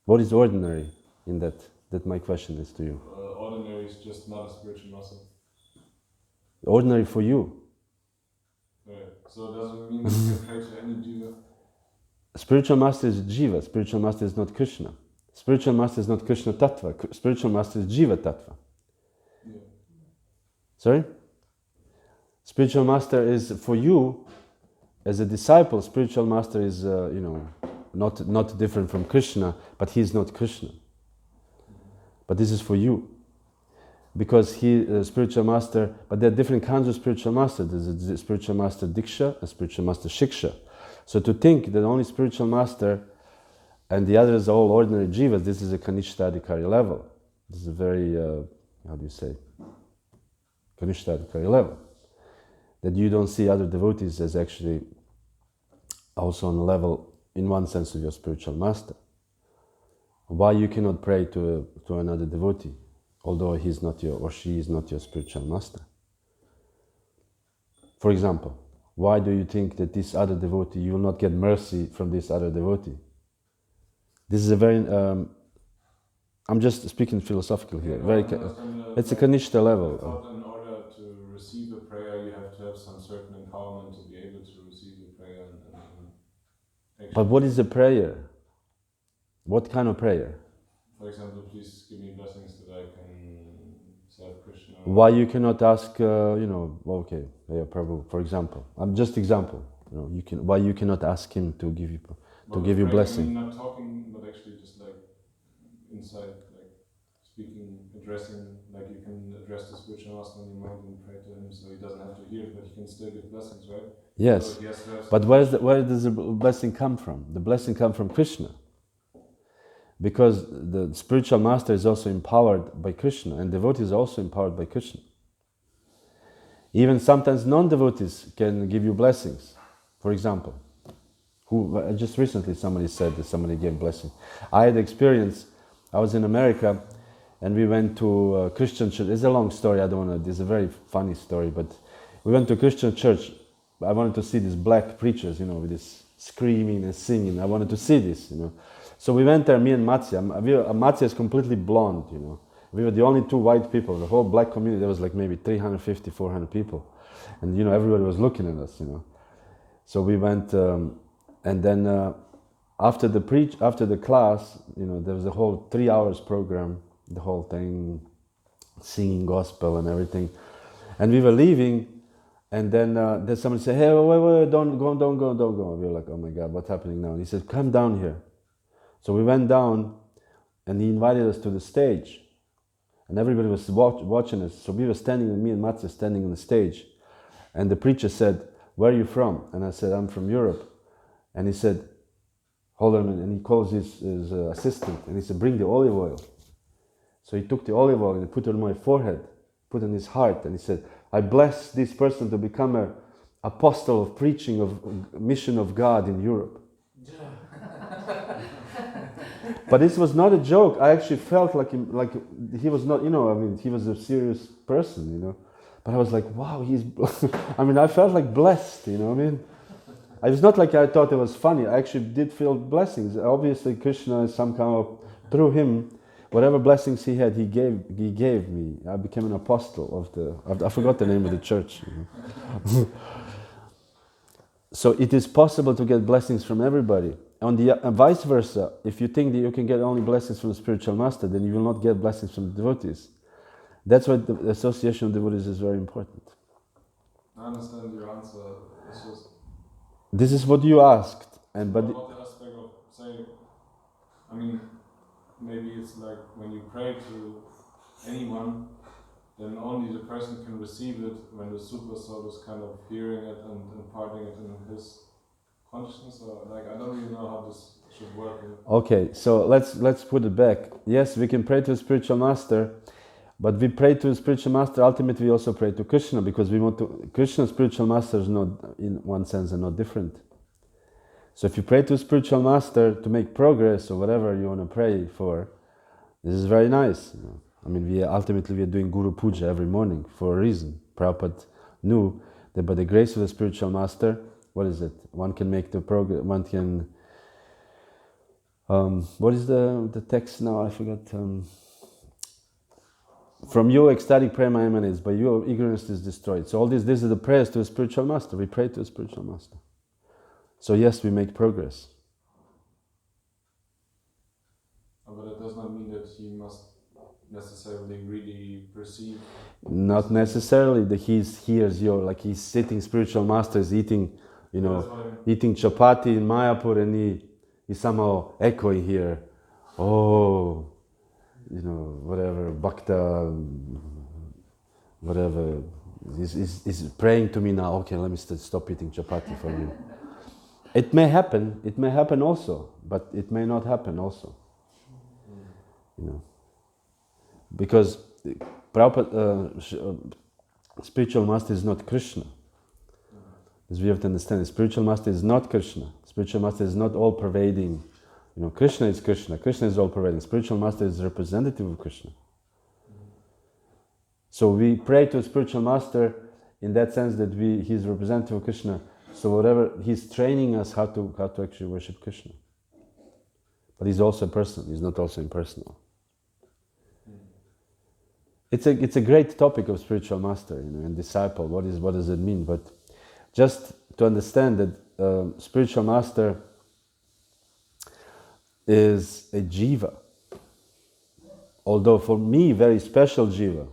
What is ordinary in that? That my question is to you. Ordinary is just not a spiritual master. Ordinary for you. Yeah. So does it mean that you can pray to any jiva? Spiritual master is jiva. Spiritual master is not Krishna. Spiritual master is not Krishna tattva. Spiritual master is jiva tattva. Yeah. Sorry? Spiritual master is for you as a disciple. Spiritual master is not different from Krishna, but he is not Krishna. But this is for you, because he spiritual master. But there are different kinds of spiritual master. There's a spiritual master diksha, a spiritual master shiksha. So to think that only spiritual master and the others are all ordinary jivas, this is a kanishta-adhikari level. This is a very kanishta-adhikari level. That you don't see other devotees as actually also on a level, in one sense, of your spiritual master. Why you cannot pray to another devotee, although he's not your or she is not your spiritual master? For example, why do you think that this other devotee, you will not get mercy from this other devotee? This is a very, I'm just speaking philosophical here. It's a kanishta level. I thought in order to receive a prayer, you have to have some certain empowerment to be able to receive a prayer. But what is a prayer? What kind of prayer? For example, please give me blessings that I can serve Krishna. Why you cannot ask, Prabhu, for example. I'm just example. Why you cannot ask him to give you blessing? I mean, not talking, but actually just inside, addressing, like you can address the spiritual master in your mind and pray to him, so he doesn't have to hear it, but he can still give blessings, right? Yes. So he has to have But where does the blessing come from? The blessing comes from Krishna. Because the spiritual master is also empowered by Krishna, and devotees are also empowered by Krishna. Even sometimes non-devotees can give you blessings. For example, just recently somebody said that somebody gave blessing. I had experience, I was in America, and we went to a Christian church. It's a long story, I don't want to, it's a very funny story, but we went to a Christian church. I wanted to see these black preachers, with this screaming and singing. I wanted to see this, So we went there, me and Matsya. Matsya is completely blonde, We were the only two white people. The whole black community, there was like maybe 350, 400 people. And, everybody was looking at us, So we went, and then after the class, there was a whole 3 hours program, the whole thing, singing gospel and everything. And we were leaving, and then somebody said, "Hey, wait, don't go. We were like, oh my God, what's happening now?" And he said, "Come down here." So we went down, and he invited us to the stage. And everybody was watching us. So we were standing, me and Matsya standing on the stage. And the preacher said, "Where are you from?" And I said, "I'm from Europe." And he said, "Hold on a minute." And he calls his assistant, and he said, "Bring the olive oil." So he took the olive oil and he put it on my forehead, put it on his heart, and he said, "I bless this person to become an apostle of preaching of mission of God in Europe." But this was not a joke. I actually felt like he was not, he was a serious person, But I was like, wow, I felt like blessed, It was not like I thought it was funny. I actually did feel blessings. Obviously, Krishna is somehow, through him, whatever blessings he had, he gave me. I became an apostle I forgot the name of the church. So it is possible to get blessings from everybody. Vice versa, if you think that you can get only blessings from the spiritual master, then you will not get blessings from the devotees. That's why the association of devotees is very important. I understand your answer. It's just this is what you asked, but the aspect of saying, maybe it's like when you pray to anyone, then only the person can receive it when the super soul is kind of hearing it and imparting it in his consciousness, or I don't really know how this should work. Okay, so let's put it back. Yes, we can pray to a spiritual master, but we pray to a spiritual master. Ultimately, we also pray to Krishna because we want to. Krishna's spiritual master is not, in one sense, are not different. So if you pray to a spiritual master to make progress or whatever you want to pray for, this is very nice. We are doing Guru Puja every morning for a reason. Prabhupada knew that by the grace of the spiritual master, what is it? One can make the progress. One can. What is the text now? I forgot. From you, ecstatic prema emanates. By you, ignorance is destroyed. So all these are the prayers to a spiritual master. We pray to a spiritual master. So yes, we make progress. But it does not mean that he must necessarily really perceive. Not necessarily that he hears he's sitting. Spiritual master is eating. Eating chapati in Mayapur, and he's somehow echoing here. Oh, whatever, bhakta, whatever. He's praying to me now. Okay, let me stop eating chapati for you. It may happen also, but it may not happen also. Because Prabhupada, spiritual master is not Krishna. As we have to understand, the spiritual master is not Krishna. Spiritual master is not all-pervading. Krishna is Krishna. Krishna is all-pervading. Spiritual master is representative of Krishna. So we pray to a spiritual master in that sense that he's representative of Krishna. So whatever, he's training us how to actually worship Krishna. But he's also a person. He's not also impersonal. It's a great topic of spiritual master, and disciple. What does it mean? But just to understand that spiritual master is a jiva. Although for me, very special jiva.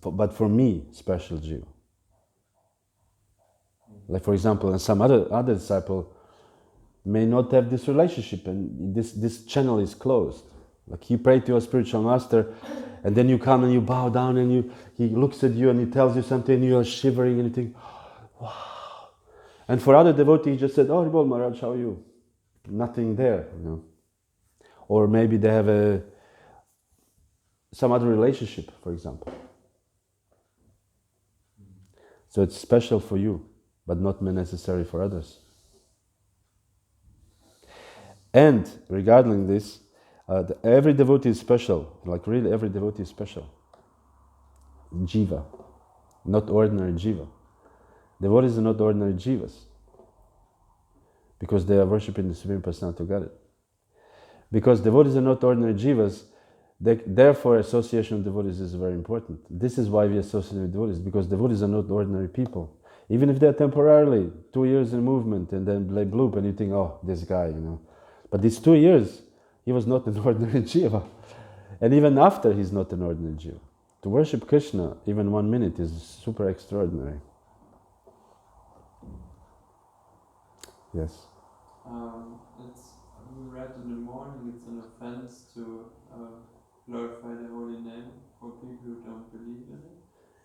But for me, special jiva. Like for example, and some other disciple may not have this relationship, and this channel is closed. Like you pray to your spiritual master, and then you come and you bow down and he looks at you and he tells you something and you are shivering and you think, wow. And for other devotees, he just said, oh, Ribol Maharaj, how are you? Nothing there, you know. Or maybe they have some other relationship, for example. So it's special for you, but not necessary for others. And regarding this, every devotee is special. Like really, every devotee is special. Jiva, not ordinary jiva. Devotees are not ordinary jivas because they are worshipping the Supreme Personality of Godhead. Because devotees are not ordinary jivas, therefore association with devotees is very important. This is why we associate with devotees, because devotees are not ordinary people. Even if they're temporarily 2 years in movement and then they bloop and you think, oh, this guy, you know. But these 2 years, he was not an ordinary jiva. And even after, he's not an ordinary jiva. To worship Krishna, even 1 minute, is super extraordinary. Yes. We read in the morning, it's an offense to glorify the holy name for people who don't believe in it.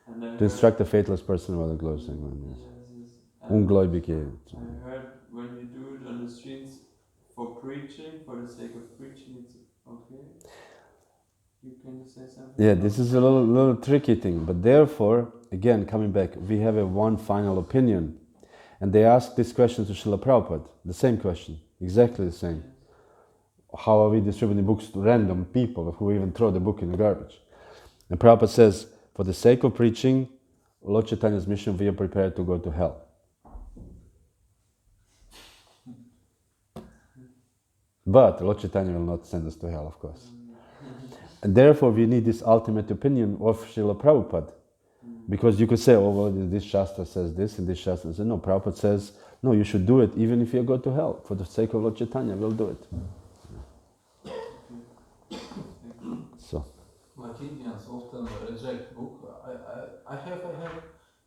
And To instruct a faithless person while glorifying one, yes. Ungläubige. I heard when you do it on the streets for preaching, for the sake of preaching, it's okay. You can say something? Yeah, this is a little tricky thing, but therefore, again, coming back, we have one final opinion. And they asked this question to Srila Prabhupada, the same question, exactly the same. How are we distributing books to random people who even throw the book in the garbage? And Prabhupada says, for the sake of preaching, Lord Chaitanya's mission, we are prepared to go to hell. But Lord Chaitanya will not send us to hell, of course. And therefore we need this ultimate opinion of Srila Prabhupada. Because you could say, oh, well, this Shastra says this and this Shastra says, no, Prabhupada says, no, you should do it even if you go to hell. For the sake of Lord Chaitanya, we'll do it. So. Like Indians often reject book. I have,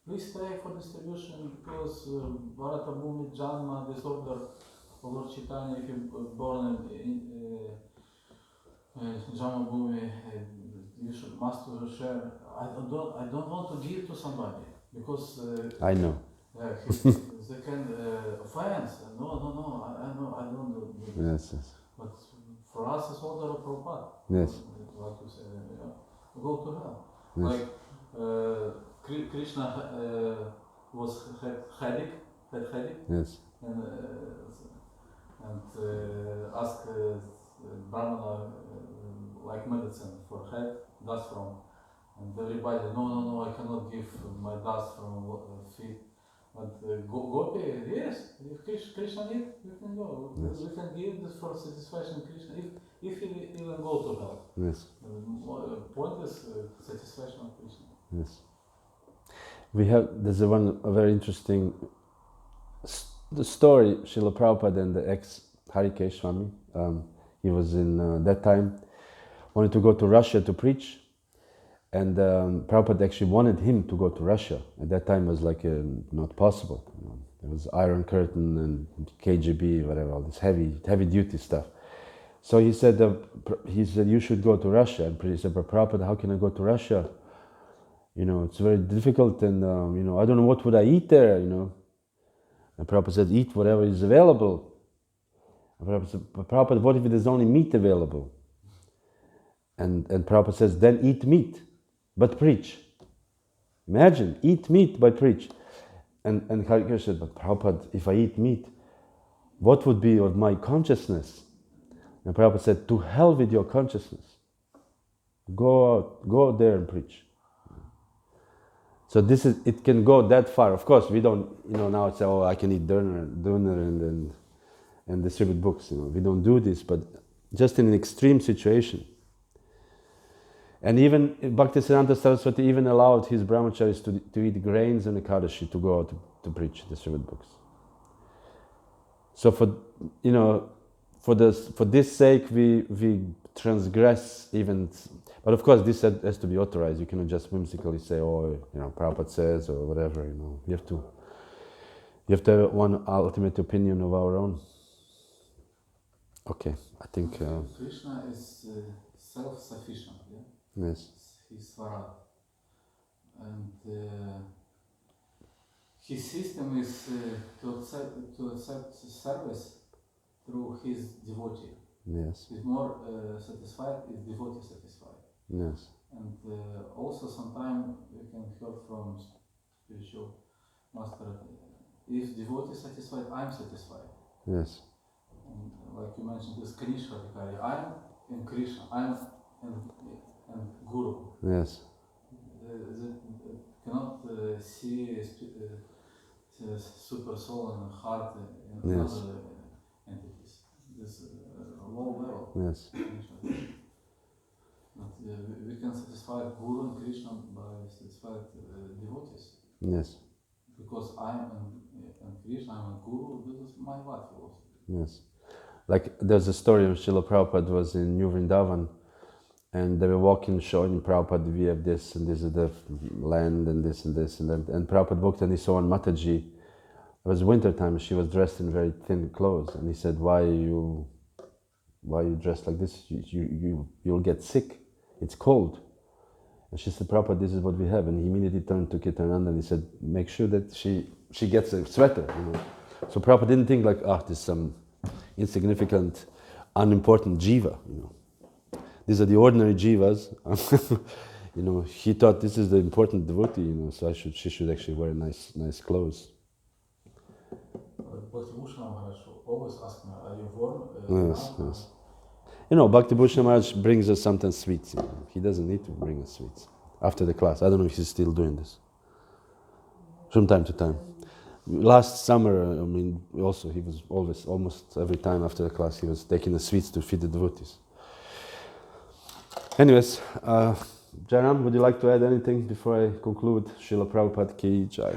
please pray for distribution because Bharata Bhumi Janma disorder for Lord Chaitanya, if you're born in Janma Bhumi, you must share. I don't want to give to somebody because I know. They can offense. No. I don't do this. Yes. But for us, it's order of Prabhupada. Yes. Like you say, go to hell. Yes. Like Krishna had headache, Yes. and asked Brahmana like medicine for head, dust from. And everybody, no, I cannot give my dust from feet. But Gopi, yes, if Krishna need, we can go. Yes. We can give this for satisfaction of Krishna, if he even go to hell. Yes. Point is satisfaction of Krishna. Yes. There's a very interesting the story, Srila Prabhupada and the ex-Harikesh Swami. He was in, that time, wanted to go to Russia to preach. And Prabhupada actually wanted him to go to Russia. At that time it was like not possible. You know. There was Iron Curtain and KGB, whatever, all this heavy duty stuff. So he said, you should go to Russia. And he said, but Prabhupada, how can I go to Russia? You know, it's very difficult and, you know, I don't know what would I eat there, you know. And Prabhupada said, eat whatever is available. And Prabhupada said, but Prabhupada, what if there's only meat available? And Prabhupada says, then eat meat. But preach. Imagine, eat meat but preach. And Harikesh said, but Prabhupada, if I eat meat, what would be of my consciousness? And Prabhupada said, to hell with your consciousness. Go out, go out there and preach. So it can go that far. Of course, we don't, you know, now say, oh, I can eat dinner and distribute books. You know, we don't do this, but just in an extreme situation. And even Bhaktisiddhanta Saraswati even allowed his brahmacharis to eat grains and Ekadashi to go out to preach, distribute books. So for this sake we transgress even, but of course this has to be authorized. You cannot just whimsically say, oh, you know, Prabhupada says or whatever. You know, you have to have one ultimate opinion of our own. Okay, I think... Krishna is self-sufficient, yeah? yes. He's Swarad. And his system is to accept service through his devotee. Yes. He's more satisfied if devotee satisfied. Yes. And also sometimes we can hear from spiritual master, if devotee satisfied, I'm satisfied. Yes. And like you mentioned, this Krishna Vikari, I'm in Krishna, I'm in Guru. Yes. Cannot see super soul and heart in Yes. other entities. This low level. Yes. But we can satisfy Guru and Krishna by satisfied devotees. Yes. Because I am in Krishna, I am a Guru, this is my what philosophy. Yes. Like there's a story of Srila Prabhupada was in New Vrindavan, and they were walking, showing Prabhupada, we have this, and this is the land, and this, and this, and that. And Prabhupada walked and he saw one Mataji. It was winter time, she was dressed in very thin clothes. And he said, why are you dressed like this? You'll get sick. It's cold. And she said, Prabhupada, this is what we have. And he immediately turned to Kirtananda and he said, make sure that she gets a sweater. You know? So Prabhupada didn't think like, this is some insignificant, unimportant jiva. You know? These are the ordinary jivas. You know, he thought this is the important devotee. You know, so she should actually wear nice clothes. Always ask me, are you warm? Yes, yes. You know, Bhakti Bhushan Maharaj brings us sometimes sweets. You know. He doesn't need to bring us sweets after the class. I don't know if he's still doing this. From time to time. Last summer, I mean, also he was almost every time after the class, he was taking the sweets to feed the devotees. Anyways, Jairam, would you like to add anything before I conclude? Srila Prabhupada ki Jai.